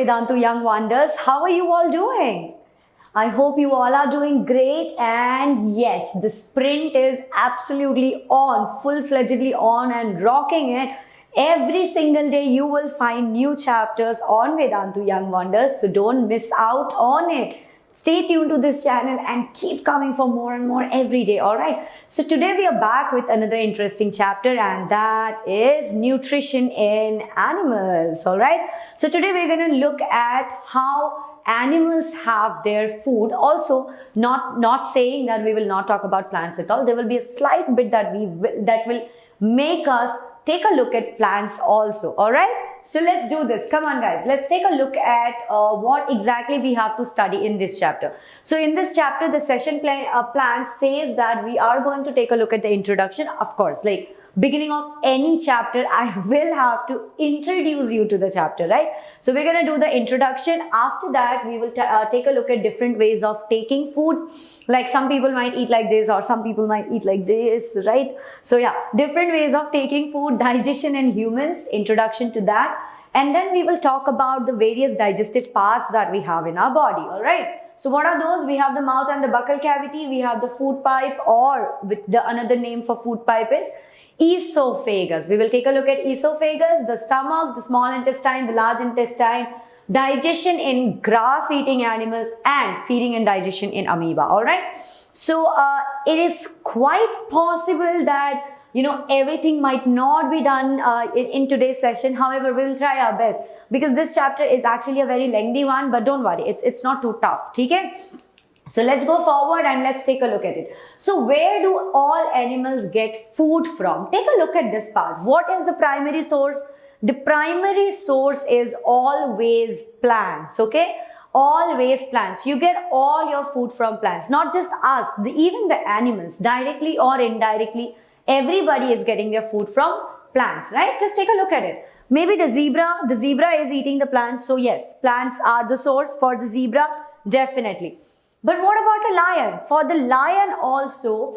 Vedantu Young Wonders. How are you all doing? I hope you all are doing great, and yes, the sprint is absolutely on, full-fledgedly on and rocking it. Every single day you will find new chapters on Vedantu Young Wonders, so don't miss out on it. Stay tuned to this channel and keep coming for more and more every day, alright? So today we are back with another interesting chapter, and that is nutrition in animals, alright? So today we're going to look at how animals have their food. Also, not saying that we will not talk about plants at all. There will be a slight bit that will make us take a look at plants also, alright? So let's do this. Come on guys, let's take a look at what exactly we have to study in this chapter. So in this chapter, the session plan says that we are going to take a look at the introduction. Of course, like beginning of any chapter, I will have to introduce you to the chapter, right? So we're going to do the introduction. After that, we will take a look at different ways of taking food. Like some people might eat like this, or some people might eat like this, right? So yeah, different ways of taking food, digestion in humans, introduction to that. And then we will talk about the various digestive parts that we have in our body, all right? So what are those? We have the mouth and the buccal cavity. We have the food pipe, or with the another name for food pipe is esophagus. We will take a look at esophagus, the stomach, the small intestine, the large intestine, digestion in grass-eating animals, and feeding and digestion in amoeba, all right? So it is quite possible that, you know, everything might not be done in today's session. However, we will try our best, because this chapter is actually a very lengthy one, but don't worry, it's not too tough, okay? So let's go forward and let's take a look at it. So where do all animals get food from? Take a look at this part. What is the primary source? The primary source is always plants, okay? Always plants. You get all your food from plants, not just us, even the animals, directly or indirectly. Everybody is getting their food from plants, right? Just take a look at it. Maybe the zebra is eating the plants. So yes, plants are the source for the zebra, definitely. But what about the lion? For the lion also,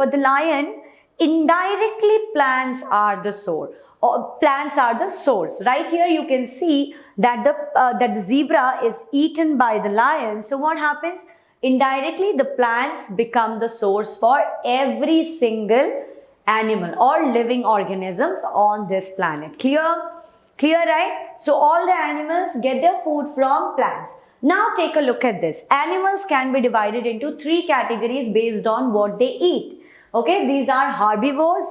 indirectly plants are the source. Or plants are the source. Right here you can see that the zebra is eaten by the lion. So what happens? Indirectly the plants become the source for every single animal or living organisms on this planet. Clear? Clear, right? So all the animals get their food from plants. Now take a look at this. Animals can be divided into three categories based on what they eat. Okay, these are herbivores,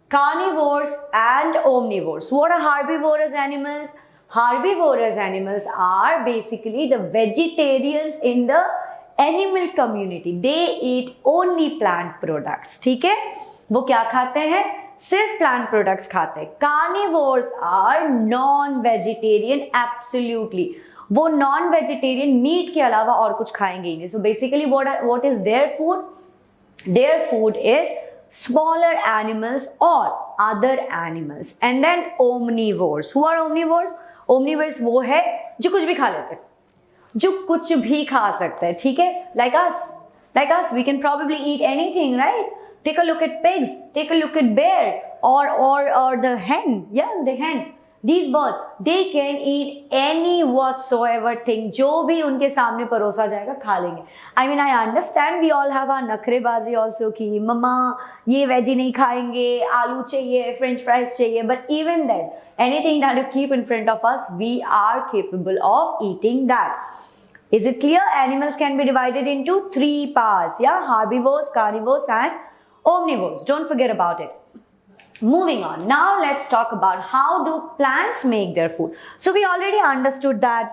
carnivores, and omnivores. What are herbivorous animals? Herbivorous animals are basically the vegetarians in the animal community. They eat only plant products. ठीक है? वो क्या खाते हैं? सिर्फ plant products खाते हैं. Carnivores are non-vegetarian, absolutely. वो नॉन वेजिटेरियन मीट के अलावा और कुछ खाएंगे ही नहीं. So basically what is their food? Their food is smaller animals और other animals. And then omnivores. Who are omnivores? Omnivores वो है जो कुछ भी खा लेते हैं, जो कुछ भी खा सकते हैं, ठीक है? Like us we can probably eat anything, right? Take a look at pigs, take a look at bear or the hen. Yeah, the hen. These birds, they can eat any whatsoever thing. जो भी उनके सामने परोसा जाएगा खा लेंगे. I mean, I understand we all have our नखरेबाजी also कि मम्मा ये वेजी नहीं खाएंगे, आलू चाहिए, फ्रेंच फ्राइज चाहिए. But even then, anything that you keep in front of us, we are capable of eating that. Is it clear? Animals can be divided into three parts. Yeah, herbivores, carnivores, and omnivores. Don't forget about it. Moving on. Now let's talk about how do plants make their food. So we already understood that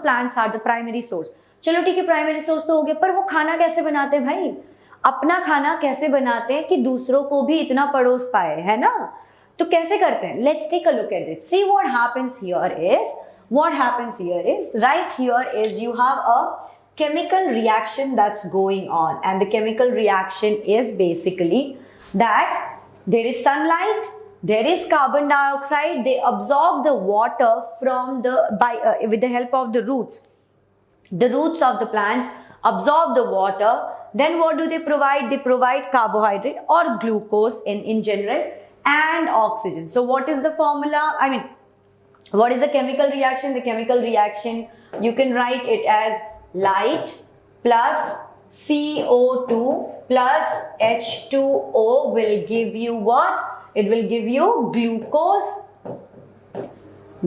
plants are the primary source. चलो ठीक है, primary source तो हो गया, पर वो खाना कैसे बनाते हैं भाई? अपना खाना कैसे बनाते हैं कि दूसरों को भी इतना परोस पाए, है ना? तो कैसे करते हैं? Let's take a look at it. See what happens here is right here is you have a chemical reaction that's going on, and the chemical reaction is basically that there is sunlight, there is carbon dioxide. They absorb the water from with the help of the roots. The roots of the plants absorb the water. Then what do they provide? They provide carbohydrate or glucose in general, and oxygen. So what is the formula? I mean, what is the chemical reaction? The chemical reaction You can write it as light plus CO2 plus H2O will give you what? It will give you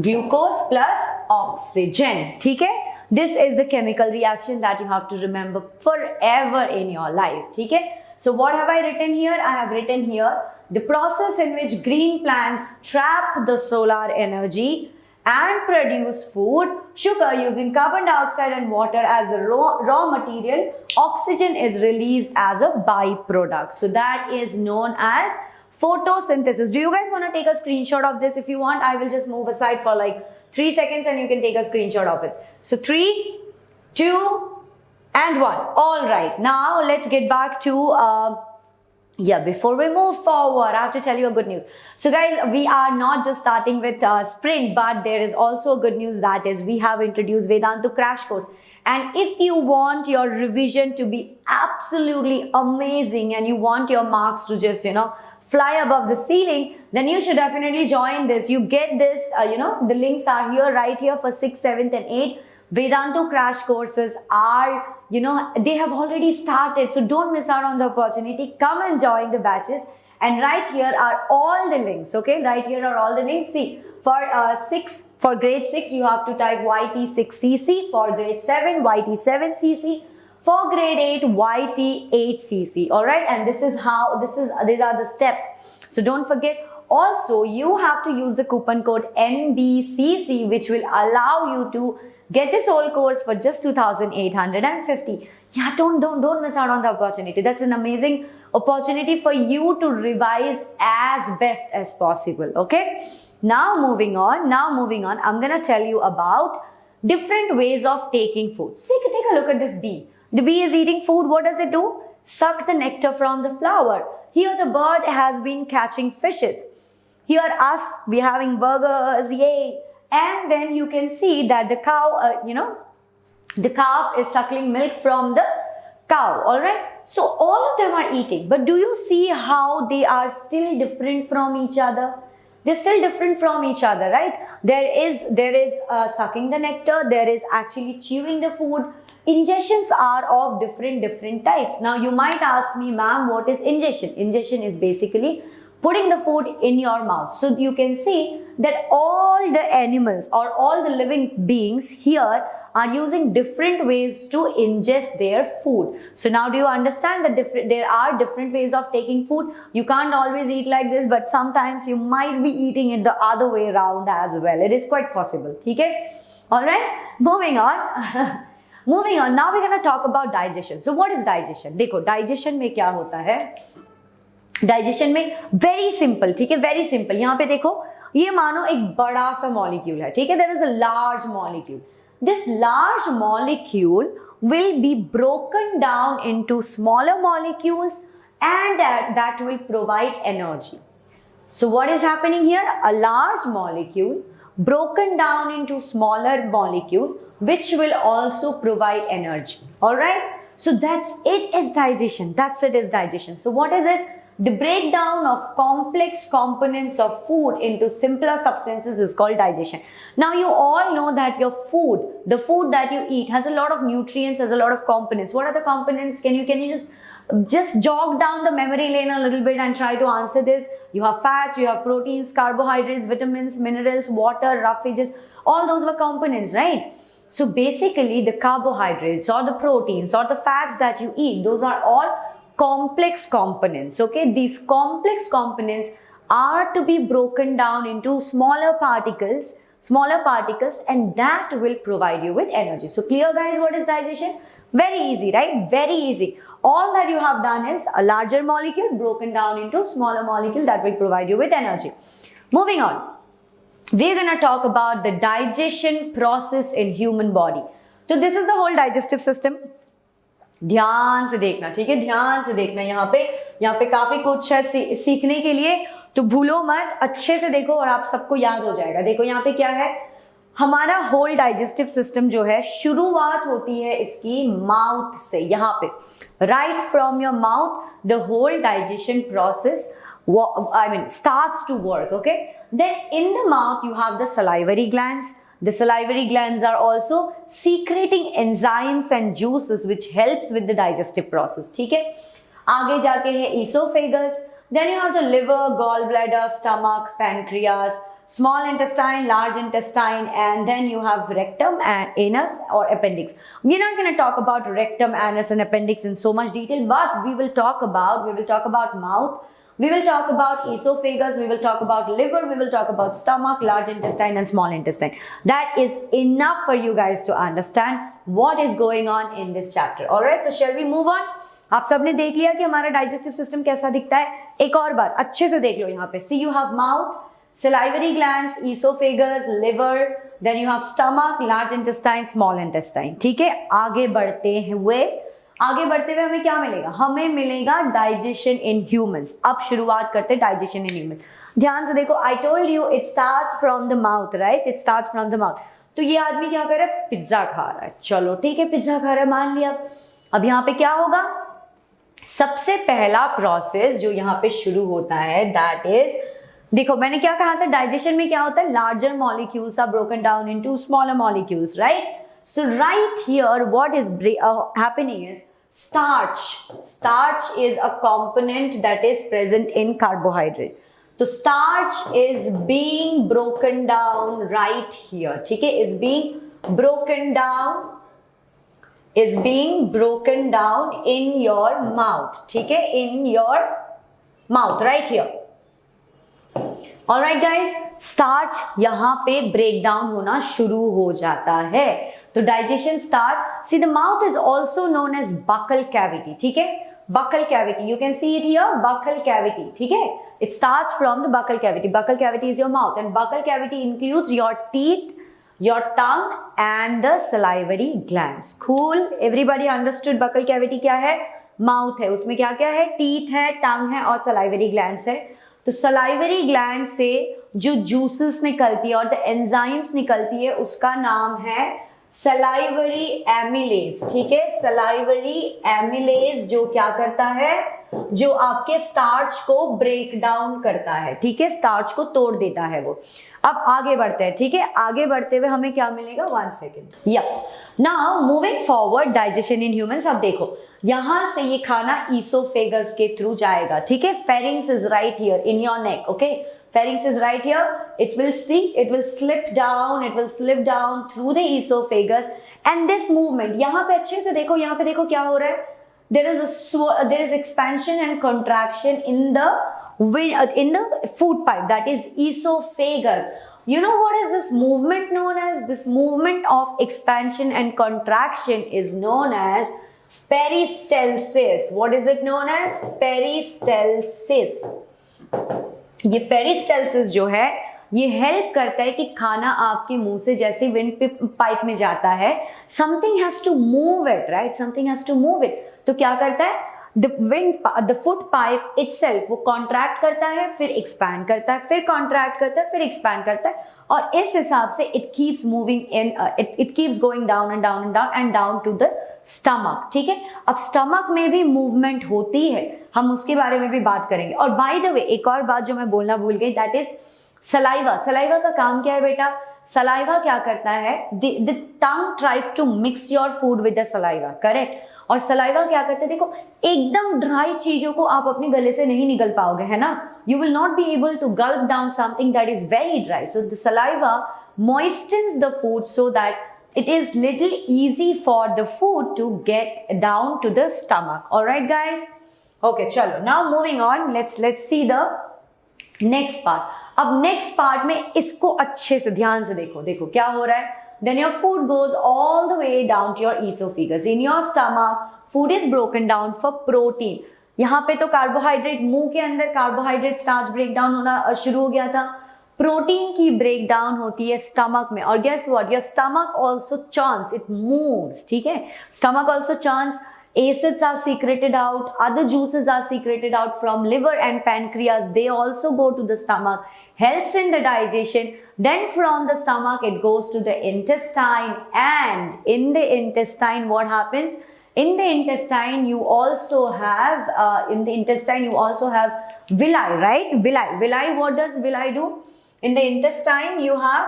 glucose plus oxygen. ठीक है? This is the chemical reaction that you have to remember forever in your life. ठीक है? So what have I written here? I have written here the process in which green plants trap the solar energy and produce food, sugar using carbon dioxide and water as the raw material. Oxygen is released as a byproduct. So that is known as photosynthesis. Do you guys want to take a screenshot of this? If you want, I will just move aside for like 3 seconds and you can take a screenshot of it. So 3, 2, and 1. All right. Now let's get back to before we move forward, I have to tell you a good news. So guys, we are not just starting with sprint, but there is also a good news, that is we have introduced Vedantu Crash Course. And if you want your revision to be absolutely amazing and you want your marks to just, fly above the ceiling, then you should definitely join this. You get this, the links are here, right here for 6th, 7th and 8th. Vedantu Crash Courses are, they have already started. So don't miss out on the opportunity. Come and join the batches. And right here are all the links, okay? Right here are all the links. See, for grade 6, you have to type YT6CC. For grade 7, YT7CC. For grade 8, YT8CC. All right? And these are the steps. So don't forget. Also, you have to use the coupon code NBCC, which will allow you to get this whole course for just 2,850. Yeah, don't miss out on the opportunity. That's an amazing opportunity for you to revise as best as possible. Okay. Now moving on. I'm gonna tell you about different ways of taking food. Take a look at this bee. The bee is eating food. What does it do? Suck the nectar from the flower. Here the bird has been catching fishes. Here us, we're having burgers, yay. And then you can see that the cow, the calf is suckling milk from the cow, alright? So all of them are eating, but do you see how they are still different from each other? They're still different from each other, right? There is sucking the nectar, there is actually chewing the food. Ingestions are of different types. Now you might ask me, ma'am, what is ingestion? Ingestion is basically putting the food in your mouth. So you can see that all the animals or all the living beings here are using different ways to ingest their food. So now do you understand that there are different ways of taking food? You can't always eat like this, but sometimes you might be eating it the other way around as well. It is quite possible. Okay? Alright, moving on. Moving on, now we're going to talk about digestion. So what is digestion? देखो, digestion में क्या होता है? Digestion में very simple, ठीक है, very simple. यहाँ पे देखो, ये मानो एक बड़ा सा मॉलिक्यूल है, ठीक है, there is a large molecule. This large molecule will be broken down into smaller molecules and that will provide energy. So what is happening here? A large molecule broken down into smaller molecule which will also provide energy. All right? So that's it is digestion. So what is it? The breakdown of complex components of food into simpler substances is called digestion. Now you all know that your food, the food that you eat has a lot of nutrients, has a lot of components. What are the components? Can you just jog down the memory lane a little bit and try to answer this? You have fats, you have proteins, carbohydrates, vitamins, minerals, water, roughages, all those were components, right? So basically the carbohydrates or the proteins or the fats that you eat, those are all complex components. Okay, these complex components are to be broken down into smaller particles, and that will provide you with energy. So clear, guys, what is digestion? Very easy, right? Very easy. All that you have done is a larger molecule broken down into smaller molecule that will provide you with energy. Moving on, we're going to talk about the digestion process in human body. So this is the whole digestive system. ध्यान से देखना, ठीक है, ध्यान से देखना. यहाँ पे काफी कुछ है सीखने के लिए, तो भूलो मत, अच्छे से देखो और आप सबको याद हो जाएगा. देखो यहाँ पे क्या है, हमारा होल डाइजेस्टिव सिस्टम जो है, शुरुआत होती है इसकी माउथ से. यहाँ पे right from your mouth the whole digestion process starts to work. Okay, then in the mouth you have the salivary glands. The salivary glands are also secreting enzymes and juices which helps with the digestive process. ठीक है, आगे जाके है esophagus, then you have the liver, gallbladder, stomach, pancreas, small intestine, large intestine, and then you have rectum and anus or appendix. We're not going to talk about rectum, anus and appendix in so much detail, but we will talk about mouth, we will talk about esophagus, we will talk about liver, we will talk about stomach, large intestine and small intestine. That is enough for you guys to understand what is going on in this chapter. Alright, so shall we move on? आप सबने देख लिया कि हमारा digestive system कैसा दिखता है, एक और बार अच्छे से देख लो यहाँ पे. See, you have mouth, salivary glands, esophagus, liver, then you have stomach, large intestine, small intestine. ठीक है, आगे बढ़ते हुए हमें क्या मिलेगा? हमें मिलेगा डाइजेशन इन ह्यूमंस. अब शुरुआत करते हैं डाइजेशन इन ह्यूमंस. ध्यान से देखो, I told you it starts from the mouth, right? It starts from the mouth. तो ये आदमी क्या कर रहा है? पिज्जा खा रहा है. चलो ठीक है, पिज्जा खा रहा है, मान लिया. अब यहाँ पे क्या होगा? सबसे पहला प्रोसेस जो यहाँ पे शुरू होता है, दैट इज, देखो मैंने क्या कहा था, डाइजेशन में क्या होता है? Larger molecules are broken down into smaller molecules, right? So right here what is happening is starch is a component that is present in carbohydrate. तो starch is being broken down right here. ठीक है, is being broken down in your mouth. ठीक है, in your mouth right here. Alright guys, starch यहाँ पे break down होना शुरू हो जाता है. तो digestion starts. See, the mouth is also known as buccal cavity. ठीक है, buccal cavity. You can see it here, buccal cavity. ठीक है, it starts from the buccal cavity. Buccal cavity is your mouth, and buccal cavity includes your teeth, your tongue, and the salivary glands. Cool. Everybody understood buccal cavity क्या है? Mouth है, उसमें क्या क्या है? Teeth है, tongue है और salivary glands है. तो salivary gland से जो juices निकलती है और the enzymes निकलती है, उसका नाम है salivary amylase. ठीक है, salivary amylase जो क्या करता है? जो आपके स्टार्च को ब्रेक डाउन करता है. ठीक है, स्टार्च को तोड़ देता है वो. अब आगे बढ़ते हैं. ठीक है, आगे बढ़ते हुए हमें क्या मिलेगा? 1 second. Now moving forward, digestion in humans. अब देखो, यहां से ये खाना ईसोफेगस के थ्रू जाएगा. ठीक है, pharynx is right here in your neck. Okay, pharynx is right here. It will slip down through the esophagus, and this movement, यहाँ पे अच्छे से देखो, यहाँ पे देखो क्या हो रहा है? There is expansion and contraction in the food pipe, that is esophagus. You know what is this movement known as? This movement of expansion and contraction is known as peristalsis. What is it known as? Peristalsis. ये पेरिस्टल्सिस जो है, ये help करता है कि खाना आपके मुंह से जैसे विंड पाइप में जाता है, something has to move it, right? Something has to move it. तो क्या करता है? द फूड पाइप इटसेल्फ वो कॉन्ट्रैक्ट करता है, फिर एक्सपैंड करता है, फिर कॉन्ट्रैक्ट करता है, फिर एक्सपैंड करता है, और इस हिसाब से it keeps moving in, it keeps going down and down and down and down to the stomach. ठीक है, अब स्टमक में भी मूवमेंट होती है, हम उसके बारे में भी बात करेंगे. और बाय द वे एक और बात जो मैं बोलना भूल गई, दैट इज सलाइवा. सलाइवा का काम क्या है बेटा? सलाइवा क्या करता है? The tongue tries to mix your food with the saliva, correct? और सलाइवा क्या करते हैं? देखो, एकदम ड्राई चीजों को आप अपने गले से नहीं निगल पाओगे, है ना? You will not be able to gulp down something that is very dry. So the saliva moistens the food so that it is little easy for the food to get down to the stomach. All right guys, okay, chalo, now moving on, let's see the next part. अब next part में इसको अच्छे से ध्यान से देखो. देखो क्या हो रहा है? Then your food goes all the way down to your esophagus. In your stomach, food is broken down for protein. यहाँ पे तो कार्बोहाइड्रेट, मुंह के अंदर कार्बोहाइड्रेट स्टार्च ब्रेक डाउन होना शुरू हो गया था. प्रोटीन की ब्रेक डाउन होती है स्टमक में. और guess what? Your stomach also churns, it moves. ठीक है, stomach also churns. Acids are secreted out, other juices are secreted out from liver and pancreas. They also go to the stomach, helps in the digestion. Then from the stomach it goes to the intestine, and in the intestine what happens? In the intestine you also have villi, right? Villi. What does villi do? In the intestine you have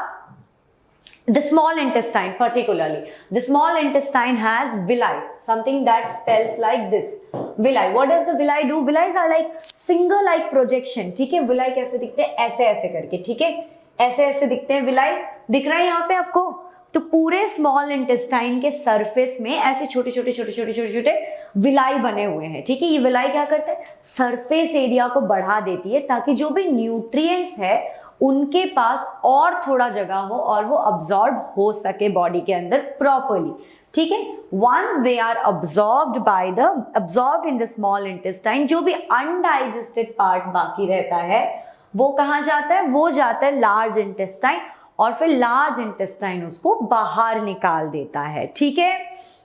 the small intestine particularly, the small intestine has villi, something that spells like this, villi. What does the villi do? Villi are like finger like projection, ठीक है. villi कैसे दिखते हैं? ऐसे ऐसे करके, ठीक है, ऐसे ऐसे दिखते हैं villi. दिख रहा है यहाँ पे आपको? तो पूरे स्मॉल इंटेस्टाइन के सरफेस में ऐसे छोटे छोटे छोटे छोटे छोटे छोटे विलाई बने हुए हैं, ठीक है. ये विलाई क्या करते हैं? सरफेस एरिया को बढ़ा देती है ताकि जो भी न्यूट्रिएंट्स है उनके पास और थोड़ा जगह हो और वो अब्सॉर्ब हो सके बॉडी के अंदर प्रॉपरली, ठीक है. Once they are absorbed in the small intestine, जो भी अनडाइजेस्टेड पार्ट बाकी रहता है वो कहाँ जाता है? वो जाता है लार्ज इंटेस्टाइन, और फिर लार्ज इंटेस्टाइन उसको बाहर निकाल देता है, ठीक है.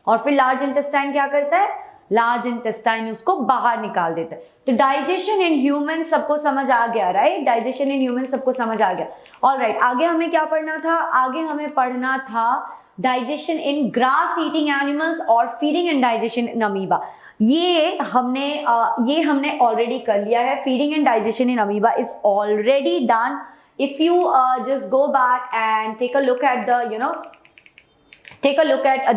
और फिर लार्ज इंटेस्टाइन क्या करता है? लार्ज इंटेस्टाइन उसको बाहर निकाल देता है. तो डाइजेशन इन ह्यूमन सबको समझ आ गया, राइट? डाइजेशन इन ह्यूमन सबको समझ आ गया. ऑलराइट, आगे हमें क्या पढ़ना था? आगे हमें पढ़ना था digestion in grass eating animals और feeding and digestion in amoeba. ये हमने ऑलरेडी कर लिया है. Feeding and digestion in amoeba is already done. If you just go back and take a look at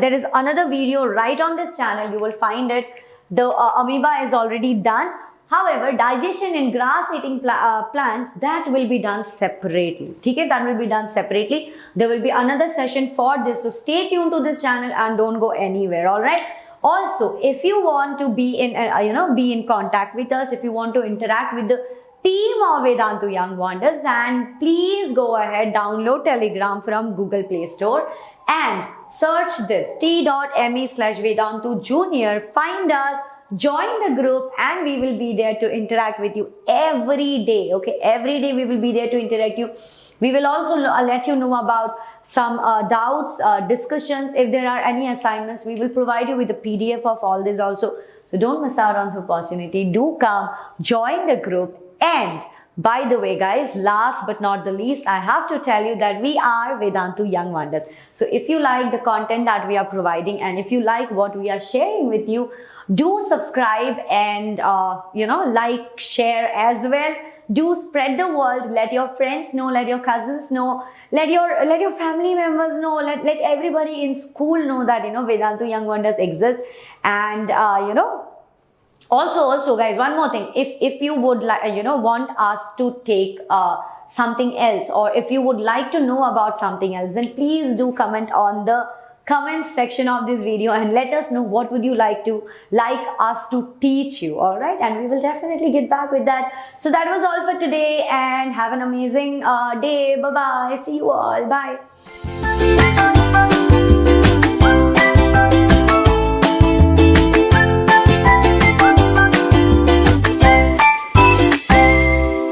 there is another video right on this channel, you will find it. The amoeba is already done. However, digestion in grass eating plants, that will be done separately, okay? That will be done separately. There will be another session for this, so stay tuned to this channel and don't go anywhere. All right. Also, if you want to be in contact with us, if you want to interact with the team of Vedantu Young Wonders, then please go ahead, download Telegram from Google Play Store and search this t.me/Vedantu Junior. Find us, join the group, and we will be there to interact with you every day. Okay, every day we will be there to interact you. We will also let you know about some doubts, discussions. If there are any assignments, we will provide you with the PDF of all this also. So don't miss out on the opportunity. Do come, join the group. And by the way, guys, last but not the least, I have to tell you that we are Vedantu Young Wonders. So if you like the content that we are providing, and if you like what we are sharing with you, do subscribe and like, share as well. Do spread the word. Let your friends know, let your cousins know, let your family members know, let everybody in school know that Vedantu Young Wonders exists. And Also, guys, one more thing. If you would like, want us to take something else, or if you would like to know about something else, then please do comment on the comment section of this video and let us know what would you like us to teach you. All right, and we will definitely get back with that. So that was all for today, and have an amazing day. Bye bye. See you all. Bye.